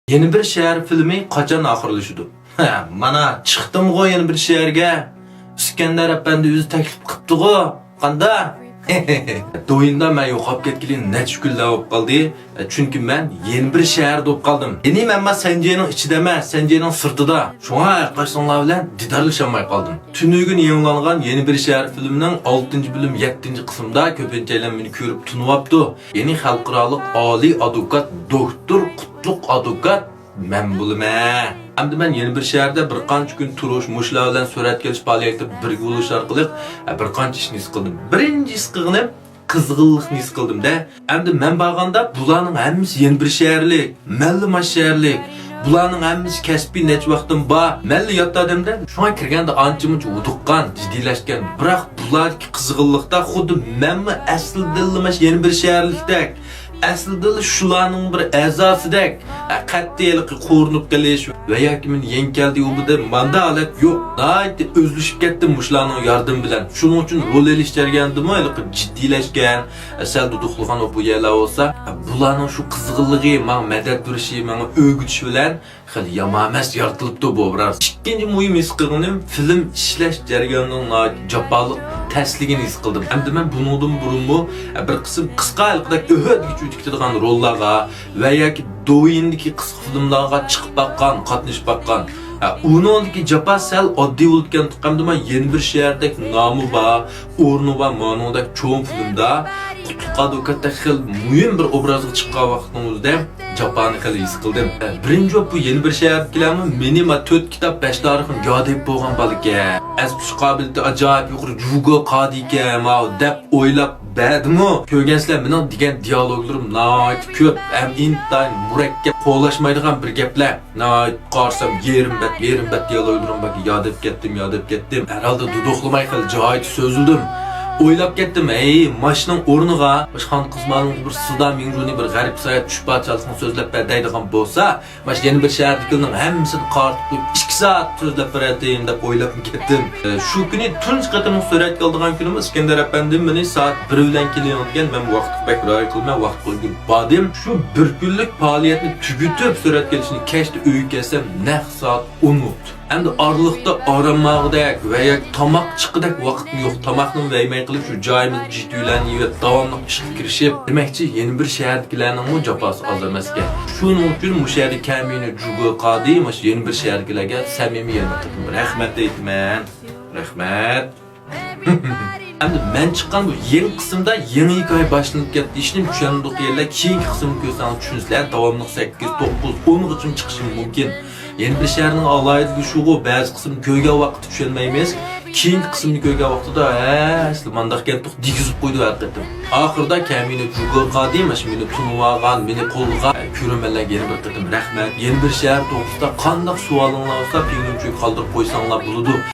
Yeni bir şehir filmi qachon oxirlashidu? Mana chiqdim-g'o yeni bir şehirga. İskender Efendi o'zi taklif qilibdi-g'o. Qanda? Do'yinda men yo'qolib ketgili necha kunlar bo'lib qoldi. Chunki men yeni bir şehirda bo'lib qoldim. Yeni men Sanjayning ichida emas, Sanjayning sirtida. Shunga arkadaşlar bilan didorlashamay qoldim. Tunugun yayınlangan yeni bir şehir filmining 6-bölüm 7-qismida ko'pinchalar meni ko'rib tunyapti. Yeni xalqaro oliy advokat doktor Qutluk advokat men bo'laman. Hamda men yeni bir şehirde bir qancha kun turish, mushlar bilan suratga olish faoliyati birga bo'lish orqali bir qancha ishni his qildim. Birinchi his qilganim qizg'inlikni his qildim-da. Hamda men borganda bularning hammasi yeni bir şehirlik, mallima şehirlik. Bularning hammasi kasbiy necha vaqtim bor. Malli yotdi odamda. Shunga kirganda ancha-muncha uduqqan, jiddiylashgan. Biroq bularning qizg'inlikda xuddi menmi asl dillimash yeni bir şehirlikdek. Aslida shularning bir a'zosidek qat'iylikqa qo'rinib qilish va yoki men yenkaldi yo'lida manda holat yo'q. Nayt o'zlashib ketdim shularning yordam bilan. Shuning uchun rol elish jarayonida jiddiylashgan, asal duduqlagan bu yerlar bo'lsa, bularning shu qizg'inligi, men madad berishi, menga o'g'itish bilan xil yomamas yoritilibdi bu obraz. Ikkinchi muhim his qilganim film ishlash jarayonining jafoliq tasligini his qildim. Hamda men bundan burunmi bir qism qisqa halqadagi o'hadga o'tkazadigan rollarga va yoki do'yindagi qisqa filmlarga chiqib baqqan, qatnashib baqqan. Uningdagi jafo sal oddiy bo'lgan tuqqanda men yeni bir shahardagi nomi bor, o'rni bor, ma'nodagi cho'ng filmda Qutluk advokatda xil muhim bir obrazga chiqqan vaqtning o'zida jafoni xil his qildim. Birinchi bu yeni bir shahardgilarni meni 4 kitob 5 tarixim yodib bo'lgan balki. Az tush qobiliyati ajoyib yuqori jugo qodika ma deb o'ylab badmi? Ko'rgansizlar mening degan dialoglarim nayt ko'p, ham intayin murakkab qo'llashmaydigan bir gaplar. Nayt qarsam yerim bat dialoglarim baki yodib ketdim. Herhalde duduqlamay qil joyida so'zildim. O'ylab ketdim, mashning o'rniga boshqan qizlarning bir suda mingruni bir g'arib sayat tushib parchasini so'zlab beradigan bo'lsa, mash yeni bir shahardagilarning hammasini qartib qo'yib 2 soat so'zlab beradigan deb o'ylab ketdim. Shu kuni tunji qatimni suratga oldigan kunimiz İskender Efendi meni soat 1 bilan kelayotgan, men vaqtga bak rioya qilmay vaqt qo'yib bordim. Shu bir kunlik faoliyatni tugutib suratga kelishni kechda uyga kelsam, naq soat 10 bo'ldi. Endi orliqda oramog'dak va yoki tomoq chiqidak vaqtim yo'q. Tomoqni veymay qilib shu joyimiz jiddiylani yeb davomli ishga kirishib, demakchi yeni bir shahardagilarning mu jafosi oz emas ekan. Shuning uchun bu shaharda kamini jugo qodi, mana yeni bir shahardagilarga samimiy rahmat aytaman. Rahmat. Endi men chiqqan bu yeni qismda yeni hikoya boshlanib ketdi. Ishni tushundiq yerlar keyingi qismni ko'rsangiz tushunsizlar, davomli 8, 9, 10 gacha chiqishi mumkin. Yeni bir şehrin alayidligi shu'u ba'zi qismni ko'rgan vaqtda tushunmaymiz. Keyingi qismni ko'rgan vaqtida asli mandaqgan to'q digizib qo'ydi haqiqatan. Oxirida kamini jugo qadimish meni tunvagan, meni qo'lga ko'rmanlar yeni bir qitim rahmat. Yeni bir shahar to'g'risida qanday savolinglar bo'lsa, pinguncha qoldirib qo'ysanglar bo'ladi.